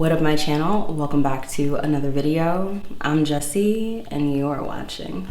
What up, my channel? Welcome back to another video. I'm Jessie and you're watching.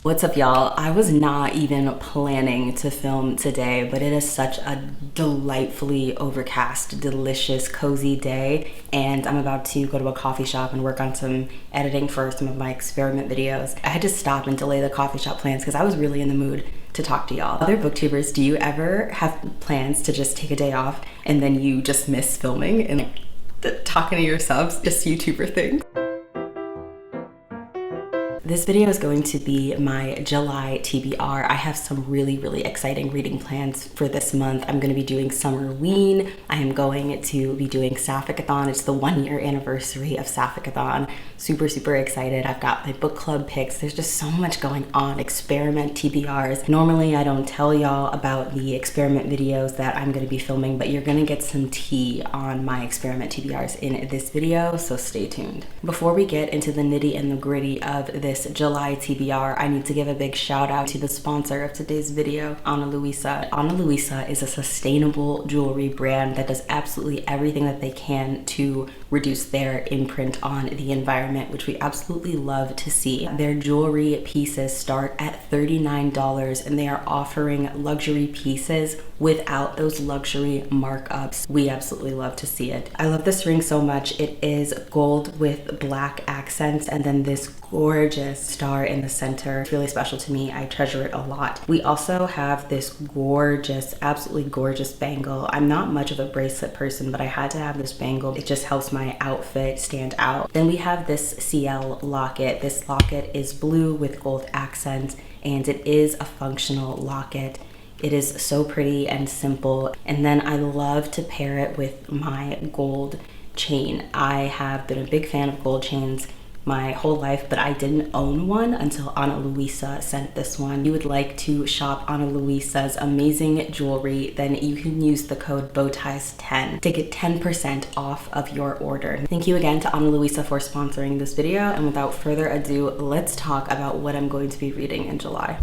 What's up, y'all? I was not even planning to film today, but it is such a delightfully overcast, delicious, cozy day, and I'm about to go to a coffee shop and work on some editing for some of my experiment videos. I had to stop and delay the coffee shop plans because I was really in the mood to talk to y'all. Other booktubers, do you ever have plans to just take a day off and then you just miss filming and talking to your subs, just YouTuber thing? This video is going to be my July TBR. I have some really exciting reading plans for this month. I'm going to be doing Summerween. I am going to be doing sapphicathon. It's the 1-year anniversary of sapphicathon. Super excited. I've got my book club picks. There's just so much going on. Experiment TBRs. Normally I don't tell y'all about the experiment videos that I'm going to be filming, but you're going to get some tea on my experiment TBRs in this video, so stay tuned. Before we get into the nitty and the gritty of this July TBR, I need to give a big shout out to the sponsor of today's video, Ana Luisa. Ana Luisa is a sustainable jewelry brand that does absolutely everything that they can to reduce their imprint on the environment, which we absolutely love to see. Their jewelry pieces start at $39 and they are offering luxury pieces without those luxury markups. We absolutely love to see it. I love this ring so much. It is gold with black accents and then this gorgeous star in the center. It's really special to me. I treasure it a lot. We also have this gorgeous, absolutely gorgeous bangle. I'm not much of a bracelet person, but I had to have this bangle. It just helps my outfit stand out. Then we have this CL locket. This locket is blue with gold accents and it is a functional locket. It is so pretty and simple. And then I love to pair it with my gold chain. I have been a big fan of gold chains my whole life, but I didn't own one until Ana Luisa sent this one. If you would like to shop Ana Luisa's amazing jewelry, then you can use the code bowties10 to get 10% off of your order. Thank you again to Ana Luisa for sponsoring this video, and without further ado, let's talk about what I'm going to be reading in July.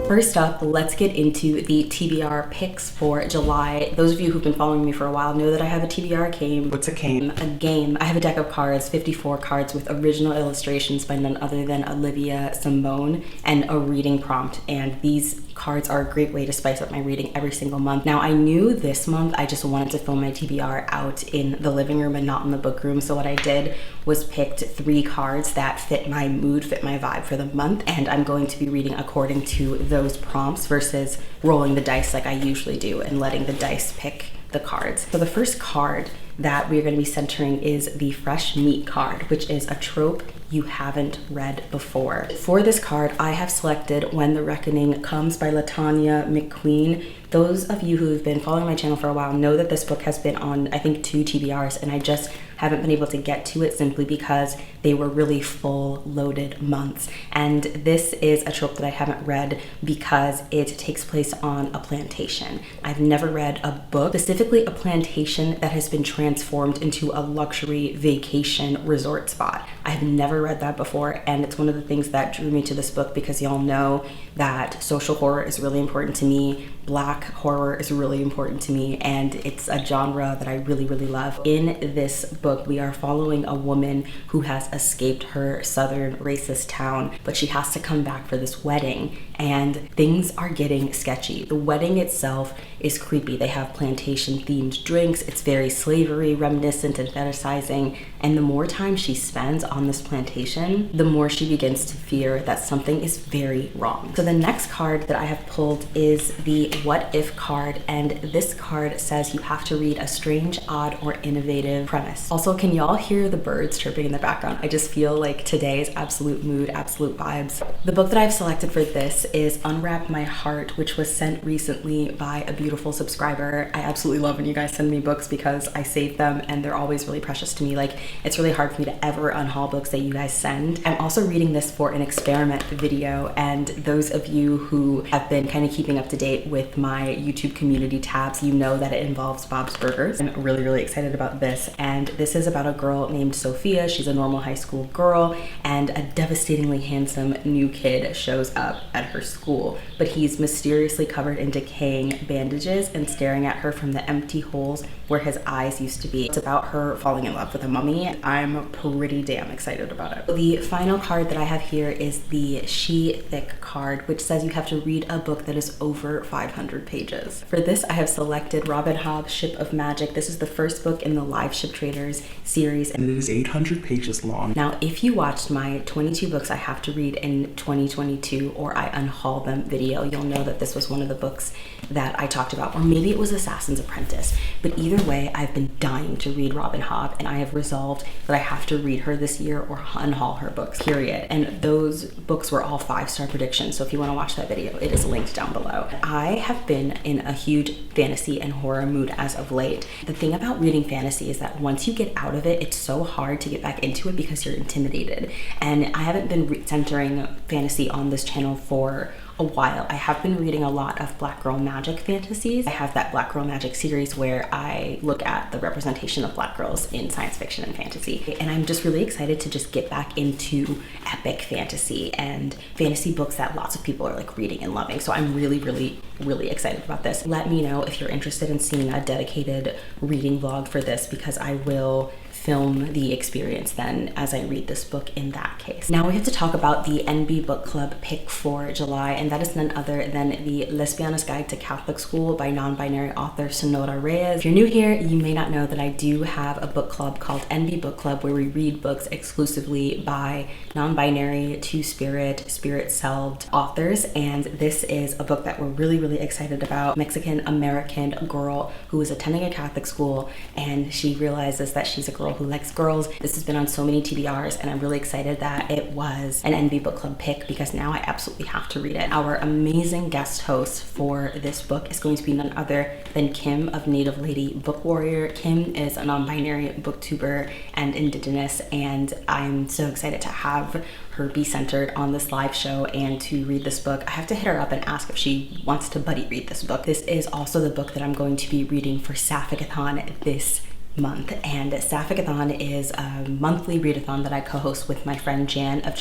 First up, let's get into the TBR picks for July. Those of you who've been following me for a while know that I have a TBR game. What's a game? A game. I have a deck of cards, 54 cards with original illustrations by none other than Olivia Simone and a reading prompt, and these cards are a great way to spice up my reading every single month. Now, I knew this month I just wanted to film my TBR out in the living room and not in the book room, so what I did was picked 3 cards that fit my mood, fit my vibe for the month, and I'm going to be reading according to those prompts versus rolling the dice like I usually do and letting the dice pick the cards. So the first card that we're going to be centering is the Fresh Meat card, which is a trope you haven't read before. For this card, I have selected When the Reckoning Comes by Latanya McQueen. Those of you who have been following my channel for a while know that this book has been on, I think, 2 TBRs, and I just haven't been able to get to it simply because they were really full loaded months. And this is a trope that I haven't read because it takes place on a plantation. I've never read a book, specifically a plantation that has been transformed into a luxury vacation resort spot. I've never read that before, and it's one of the things that drew me to this book because y'all know that social horror is really important to me. Black horror is really important to me, and it's a genre that I really love. In this book, we are following a woman who has escaped her southern racist town, but she has to come back for this wedding, and things are getting sketchy. The wedding itself is creepy. They have plantation themed drinks. It's very slavery reminiscent and fetishizing, and the more time she spends on this plantation, the more she begins to fear that something is very wrong. So the next card that I have pulled is the What If card, and this card says you have to read a strange, odd, or innovative premise. Also, can y'all hear the birds chirping in the background? I just feel like today is absolute mood, absolute vibes. The book that I've selected for this is Unwrap My Heart, which was sent recently by a beautiful subscriber. I absolutely love when you guys send me books because I save them and they're always really precious to me. Like, it's really hard for me to ever unhaul books that you guys send. I'm also reading this for an experiment video, and those of you who have been kind of keeping up to date with my YouTube community tabs, you know that it involves Bob's Burgers. I'm really excited about this, and this is about a girl named Sophia. She's a normal high high school girl, and a devastatingly handsome new kid shows up at her school, but he's mysteriously covered in decaying bandages and staring at her from the empty holes where his eyes used to be. It's about her falling in love with a mummy. I'm pretty damn excited about it. The final card that I have here is the She Thick card, which says you have to read a book that is over 500 pages. For this, I have selected Robin Hobb's Ship of Magic. This is the first book in the Live Ship Traders series, and it is 800 pages long. Now, if you watched my 22 books I have to read in 2022 or I unhaul them video, you'll know that this was one of the books that I talked about, or maybe it was Assassin's Apprentice. But either way, I've been dying to read Robin Hobb, and I have resolved that I have to read her this year or unhaul her books, period. And those books were all 5-star predictions, so if you want to watch that video, it is linked down below. I have been in a huge fantasy and horror mood as of late. The thing about reading fantasy is that once you get out of it, it's so hard to get back into it because you're intimidated. And I haven't been centering fantasy on this channel for a while. I have been reading a lot of Black Girl Magic fantasies. I have that Black Girl Magic series where I look at the representation of Black girls in science fiction and fantasy. And I'm just really excited to just get back into epic fantasy and fantasy books that lots of people are like reading and loving. So I'm really excited about this. Let me know if you're interested in seeing a dedicated reading vlog for this, because I will film the experience then as I read this book in that case. Now we have to talk about the NB Book Club pick for July, and that is none other than the Lesbiana's Guide to Catholic School by non-binary author Sonora Reyes. If you're new here, you may not know that I do have a book club called NB Book Club, where we read books exclusively by non-binary, two-spirit, spirit-selved authors, and this is a book that we're really excited about. Mexican-American girl who is attending a Catholic school, and she realizes that she's a girl who likes girls. This has been on so many TBRs, and I'm really excited that it was an NB Book Club pick, because now I absolutely have to read it. Our amazing guest host for this book is going to be none other than Kim of Native Lady Book Warrior. Kim is a non-binary booktuber and indigenous, and I'm so excited to have her be centered on this live show and to read this book. I have to hit her up and ask if she wants to buddy read this book. This is also the book that I'm going to be reading for sapphicathon this month, and sapphicathon is a monthly readathon that I co-host with my friend Jan of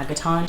Agaton.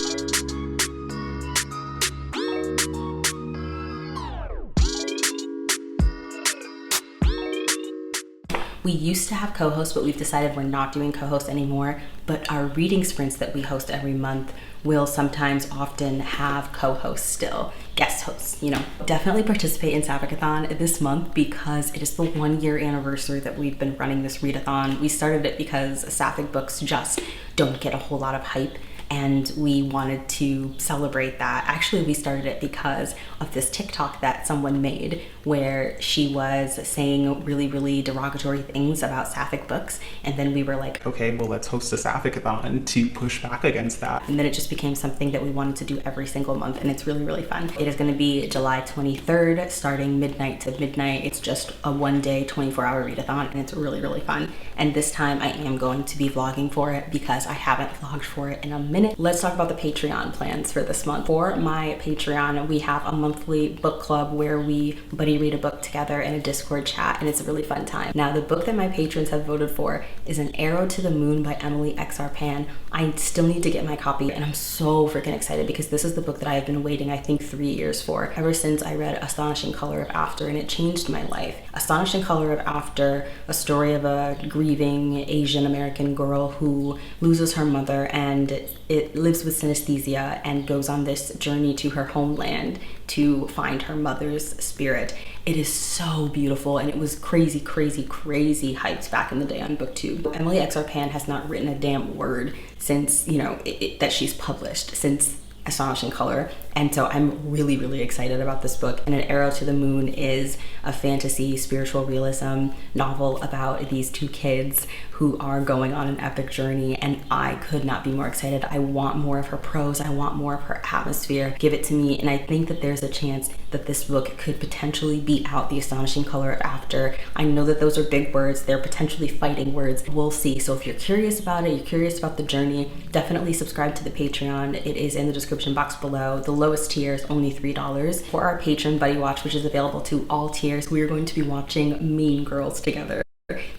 We used to have co-hosts, but we've decided we're not doing co-hosts anymore. But our reading sprints that we host every month will sometimes often have co-hosts still, guest hosts, you know. Definitely participate in Sapphicathon this month, because it is the 1-year anniversary that we've been running this readathon. We started it because sapphic books just don't get a whole lot of hype, and we wanted to celebrate that. Actually, we started it because of this TikTok that someone made where she was saying really derogatory things about sapphic books, and then we were like, okay, well, let's host a sapphicathon to push back against that. And then it just became something that we wanted to do every single month, and it's really fun. It is going to be July 23rd, starting midnight to midnight. It's just a 1-day, 24-hour readathon, and it's really fun. And this time I am going to be vlogging for it, because I haven't vlogged for it in a minute. Let's talk about the Patreon plans for this month. For my Patreon, we have a monthly book club where we buddy read a book together in a Discord chat, and it's a really fun time. Now, the book that my patrons have voted for is An Arrow to the Moon by Emily X.R. Pan. I still need to get my copy, and I'm so freaking excited, because this is the book that I have been waiting, I think, 3 years for, ever since I read Astonishing Color of After, and it changed my life. Astonishing Color of After, a story of a grieving Asian American girl who loses her mother and it lives with synesthesia and goes on this journey to her homeland to find her mother's spirit. It is so beautiful, and it was crazy hyped back in the day on booktube. Emily X.R. Pan has not written a damn word since, you know, that she's published, since Astonishing Color, and so I'm really excited about this book. And An Arrow to the Moon is a fantasy spiritual realism novel about these 2 kids who are going on an epic journey, and I could not be more excited. I want more of her prose, I want more of her atmosphere. Give it to me, and I think that there's a chance that this book could potentially beat out The Astonishing Color of After. I know that those are big words, they're potentially fighting words, we'll see. So if you're curious about it, you're curious about the journey, definitely subscribe to the Patreon. It is in the description box below. The lowest tier is only $3. For our patron buddy watch, which is available to all tiers, we are going to be watching Mean Girls together.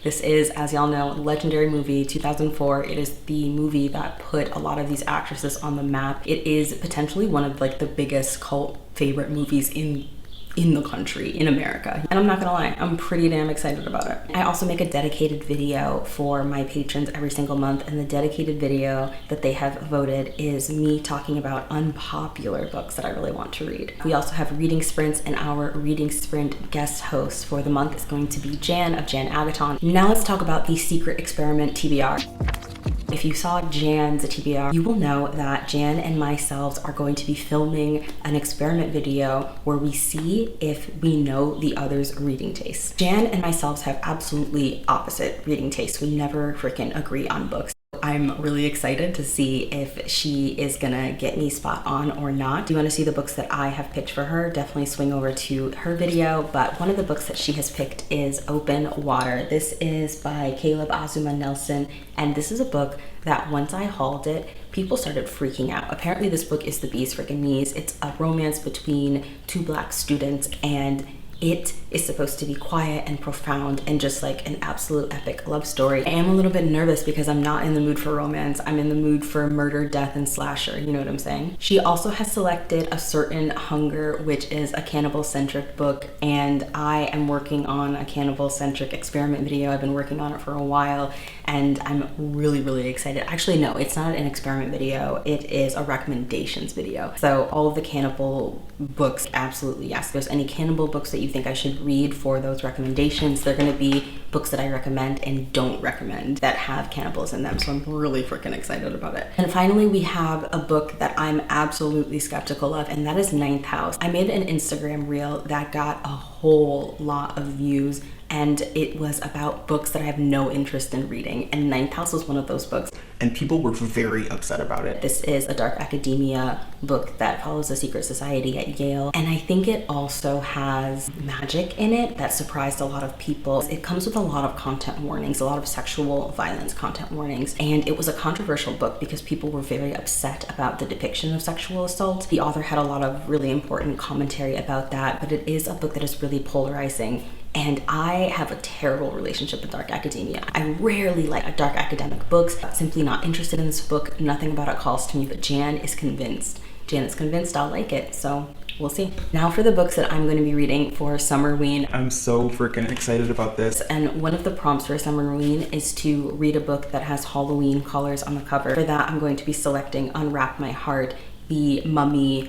This is, as y'all know, a legendary movie, 2004. It is the movie that put a lot of these actresses on the map. It is potentially one of like the biggest cult favorite movies in the country, in America. And I'm not gonna lie, I'm pretty damn excited about it. I also make a dedicated video for my patrons every single month, and the dedicated video that they have voted is me talking about unpopular books that I really want to read. We also have reading sprints, and our reading sprint guest host for the month is going to be Jan of Jan Agaton. Now let's talk about the secret experiment TBR. If you saw Jan's TBR, you will know that Jan and myself are going to be filming an experiment video where we see if we know the other's reading tastes. Jan and myself have absolutely opposite reading tastes. We never freaking agree on books. I'm really excited to see if she is gonna get me spot on or not. If you want to see the books that I have picked for her, definitely swing over to her video. But one of the books that she has picked is Open Water. This is by Caleb Azuma Nelson, and this is a book that once I hauled it, people started freaking out. Apparently this book is the bee's freaking knees. It's a romance between two Black students, and it is supposed to be quiet and profound and just like an absolute epic love story. I am a little bit nervous because I'm not in the mood for romance. I'm in the mood for murder, death, and slasher. You know what I'm saying? She also has selected A Certain Hunger, which is a cannibal-centric book, and I am working on a cannibal-centric experiment video. I've been working on it for a while, and I'm really, really excited. Actually, no, it's not an experiment video. It is a recommendations video. So all of the cannibal books, absolutely yes. If there's any cannibal books that you think I should read for those recommendations, they're gonna be books that I recommend and don't recommend that have cannibals in them. So I'm really freaking excited about it. And finally, we have a book that I'm absolutely skeptical of, and that is Ninth House. I made an Instagram reel that got a whole lot of views, and it was about books that I have no interest in reading, and Ninth House was one of those books. And people were very upset about it. This is a dark academia book that follows a secret society at Yale, and I think it also has magic in it that surprised a lot of people. It comes with a lot of content warnings, a lot of sexual violence content warnings, and it was a controversial book because people were very upset about the depiction of sexual assault. The author had a lot of really important commentary about that, but it is a book that is really polarizing. And I have a terrible relationship with dark academia. I rarely like dark academic books. I'm simply not interested in this book. Nothing about it calls to me, but Jan is convinced. Jan is convinced I'll like it, so we'll see. Now for the books that I'm going to be reading for Summerween. I'm so freaking excited about this. And one of the prompts for Summerween is to read a book that has Halloween colors on the cover. For that, I'm going to be selecting Unwrap My Heart, the Mummy,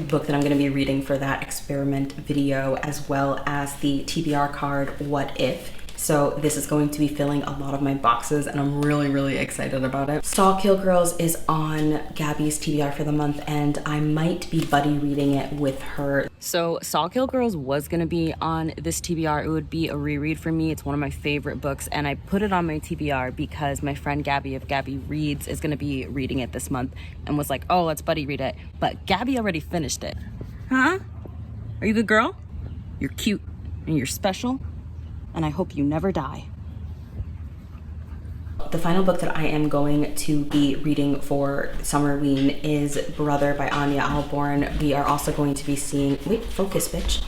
book that I'm going to be reading for that experiment video, as well as the TBR card, What If. So this is going to be filling a lot of my boxes, and I'm really, really excited about it. Saw Kill Girls is on Gabby's TBR for the month, and I might be buddy reading it with her. So Saw Kill Girls was gonna be on this TBR. It would be a reread for me. It's one of my favorite books, and I put it on my TBR because my friend Gabby of Gabby Reads is gonna be reading it this month, and was like, oh, let's buddy read it. But Gabby already finished it. Huh? Are you a good girl? You're cute, and you're special, and I hope you never die. The final book that I am going to be reading for Summerween is Brother by Anya Alborn. We are also going to be seeing, wait, focus, bitch.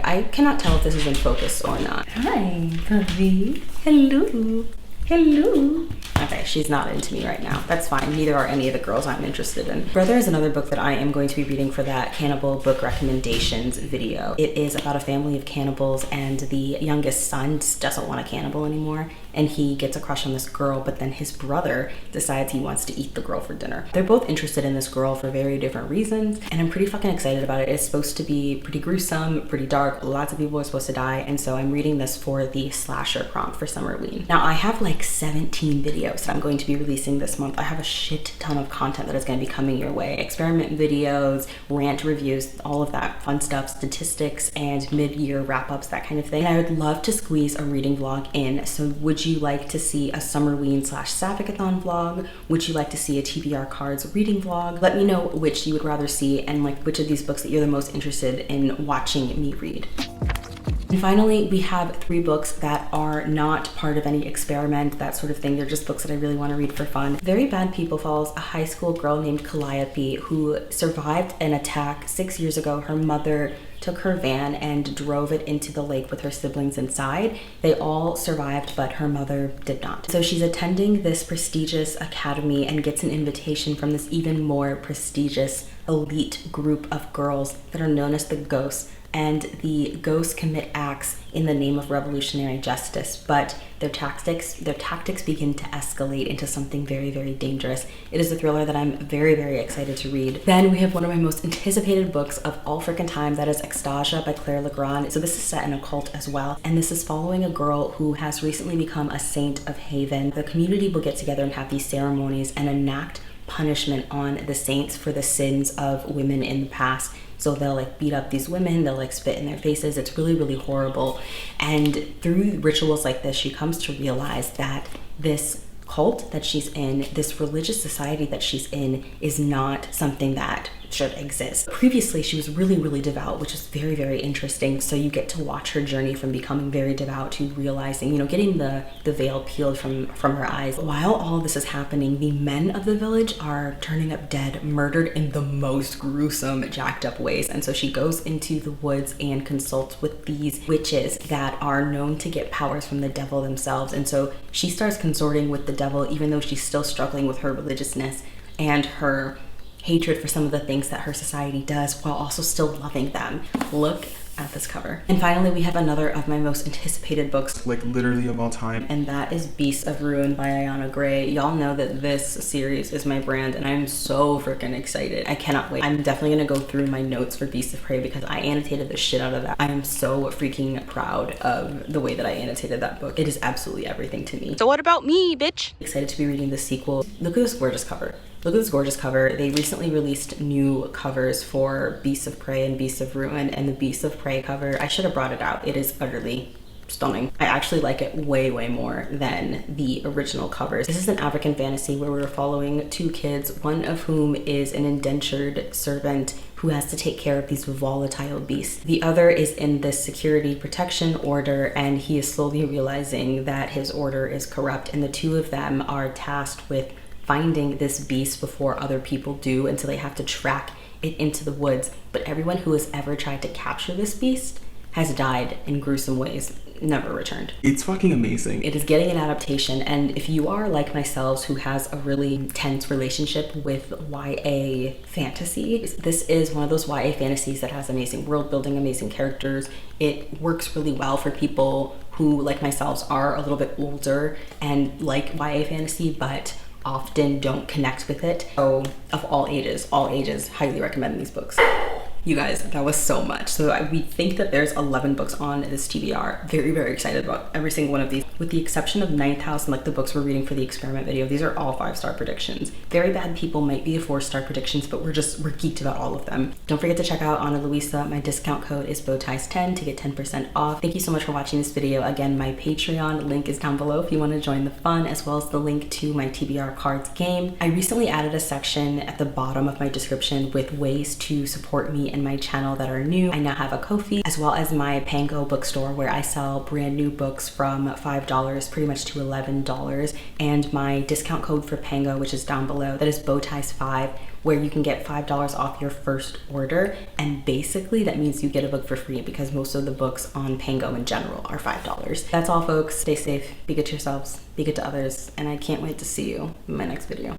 I cannot tell if this is in focus or not. Hi, puppy. Hello. Hello. Okay, she's not into me right now. That's fine. Neither are any of the girls I'm interested in. Brother is another book that I am going to be reading for that cannibal book recommendations video. It is about a family of cannibals, and the youngest son just doesn't want a cannibal anymore, and he gets a crush on this girl, but then his brother decides he wants to eat the girl for dinner. They're both interested in this girl for very different reasons, and I'm pretty fucking excited about it. It's supposed to be pretty gruesome, pretty dark. Lots of people are supposed to die, and so I'm reading this for the slasher prompt for Summerween. Now, I have like 17 videos that I'm going to be releasing this month. I have a shit ton of content that is going to be coming your way. Experiment videos, rant reviews, all of that fun stuff, statistics, and mid-year wrap-ups, that kind of thing. And I would love to squeeze a reading vlog in. So would you like to see a Summerween / sapphicathon vlog? Would you like to see a TBR cards reading vlog? Let me know which you would rather see, and like which of these books that you're the most interested in watching me read. And finally, we have 3 books that are not part of any experiment, that sort of thing. They're just books that I really want to read for fun. Very Bad People follows a high school girl named Calliope who survived an attack 6 years ago. Her mother took her van and drove it into the lake with her siblings inside. They all survived, but her mother did not. So she's attending this prestigious academy and gets an invitation from this even more prestigious elite group of girls that are known as the Ghosts. And the Ghosts commit acts in the name of revolutionary justice, but their tactics begin to escalate into something very, very dangerous. It is a thriller that I'm very, very excited to read. Then we have one of my most anticipated books of all freaking time, that is Extasia by Claire Legrand. So this is set in a cult as well, and this is following a girl who has recently become a saint of Haven. The community will get together and have these ceremonies and enact punishment on the saints for the sins of women in the past. So they'll like beat up these women, they'll like spit in their faces. It's really, really horrible. And through rituals like this, she comes to realize that this cult that she's in, this religious society that she's in, is not something that should exist. Previously, she was really, really devout, which is very, very interesting. So you get to watch her journey from becoming very devout to realizing, you know, getting the veil peeled from her eyes. While all of this is happening, the men of the village are turning up dead, murdered in the most gruesome, jacked up ways. And so she goes into the woods and consults with these witches that are known to get powers from the devil themselves. And so she starts consorting with the devil, even though she's still struggling with her religiousness and her hatred for some of the things that her society does, while also still loving them. Look at this cover. And finally, we have another of my most anticipated books, Like literally of all time. and that is Beasts of Ruin by Ayana Gray. Y'all know that this series is my brand, and I'm so freaking excited. I cannot wait. I'm definitely gonna go through my notes for Beasts of Prey because I annotated the shit out of that. I am so freaking proud of the way that I annotated that book. It is absolutely everything to me. So what about me, bitch? Excited to be reading the sequel. Look at this gorgeous cover. Look at this gorgeous cover. They recently released new covers for Beasts of Prey and Beasts of Ruin, and the Beasts of Prey cover, I should have brought it out. It is utterly stunning. I actually like it way, way more than the original covers. This is an African fantasy where we're following 2 kids, one of whom is an indentured servant who has to take care of these volatile beasts. The other is in this security protection order, and he is slowly realizing that his order is corrupt, and the 2 of them are tasked with finding this beast before other people do, and so they have to track it into the woods. But everyone who has ever tried to capture this beast has died in gruesome ways, never returned. It's fucking amazing. It is getting an adaptation, and if you are like myself who has a really tense relationship with YA fantasy, this is one of those YA fantasies that has amazing world building, amazing characters. It works really well for people who, like myself, are a little bit older and like YA fantasy, but often don't connect with it. So of all ages, highly recommend these books. You guys, that was so much. So we think that there's 11 books on this TBR. Very, very excited about every single one of these. With the exception of Ninth House and like the books we're reading for the experiment video, these are all 5-star predictions. Very Bad People might be a 4-star predictions, but we're geeked about all of them. Don't forget to check out Ana Luisa. My discount code is bowties10 to get 10% off. Thank you so much for watching this video. Again, my Patreon link is down below if you want to join the fun, as well as the link to my TBR cards game. I recently added a section at the bottom of my description with ways to support me and my channel that are new. I now have a Ko-fi, as well as my Pango bookstore where I sell brand new books from $5 pretty much to $11, and my discount code for Pango, which is down below, that is bowties5, where you can get $5 off your first order. And basically that means you get a book for free because most of the books on Pango in general are $5. That's all, folks. Stay safe, be good to yourselves, be good to others, and I can't wait to see you in my next video.